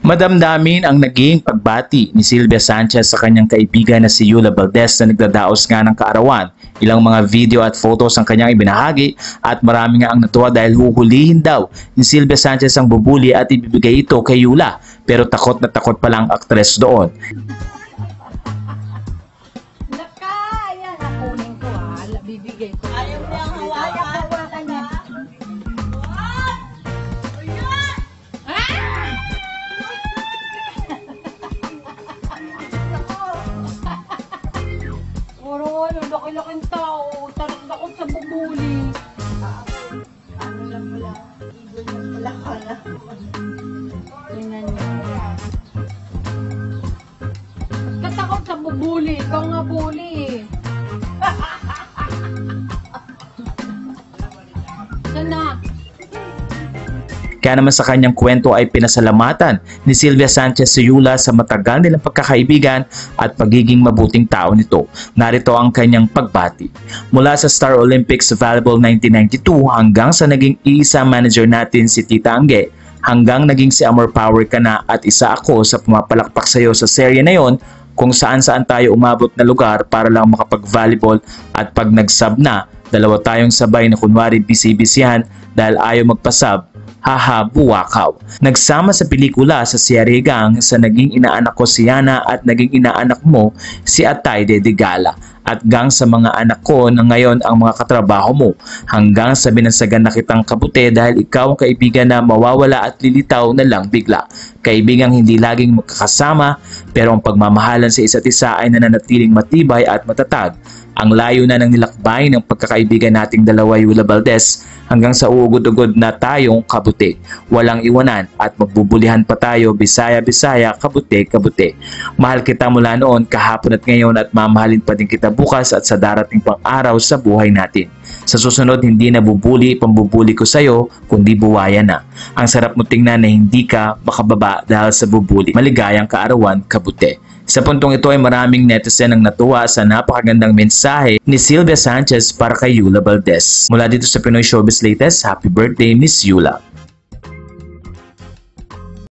Madamdamin ang naging pagbati ni Sylvia Sanchez sa kanyang kaibigan na si Yula Valdez na nagdadaos nga ng kaarawan. Ilang mga video at photos ang kanyang ibinahagi at marami nga ang natuwa dahil huhulihin daw ni Sylvia Sanchez ang bubuli at ibibigay ito kay Yula. Pero takot na takot pa lang ang aktres doon. Nakaya na kunin ko bibigay ko. Ayaw niya ang hawakan niya. Puro laki-laking tao, takot sa bubuli. Ano lang pala, ibon lang pala Tingnan niyo. Katakot sa bubuli, ikaw nga buli Sana. Kaya naman sa kanyang kwento ay pinasalamatan ni Sylvia Sanchez si Yula sa matagal nilang pagkakaibigan at pagiging mabuting tao nito. Narito ang kanyang pagbati. Mula sa Star Olympics Volleyball 1992 hanggang sa naging isa manager natin si Tita Angge, hanggang naging si Amor Power ka na at isa ako sa pumapalakpak sa iyo sa serye na yon kung saan-saan tayo umabot na lugar para lang makapag-volleyball at pag nag-sub na, dalawa tayong sabay na kunwari busy-busyhan dahil ayaw magpasub. Haha, buwakaw. Nagsama sa pelikula sa Sierra Gang sa naging inaanak ko si Yana at naging inaanak mo si Atay de Gala. At gang sa mga anak ko na ngayon ang mga katrabaho mo. Hanggang sa binansagan na kitang kabuti dahil ikaw ang kaibigan na mawawala at lilitaw na lang bigla. Kaibigang hindi laging magkakasama pero ang pagmamahalan sa isa't isa ay nananatiling matibay at matatag. Ang layo na ng nilakbay ng pagkakaibigan nating dalawa Yula Valdez hanggang sa uugod-ugod na tayong kabuti. Walang iwanan at magbubulihan pa tayo Bisaya-Bisaya, kabuti-kabuti. Mahal kita mula noon, kahapon at ngayon at mamahalin pa din kita bukas at sa darating pang araw sa buhay natin. Sa susunod, hindi na bubuli, pambubuli ko sa'yo, kundi buwaya na. Ang sarap mo tingnan na hindi ka makababa dahil sa bubuli. Maligayang kaarawan, kabuti. Sa puntong ito ay maraming netizen ang natuwa sa napakagandang mensahe ni Sylvia Sanchez para kay Yula Valdez. Mula dito sa Pinoy Showbiz Latest, happy birthday Miss Yula!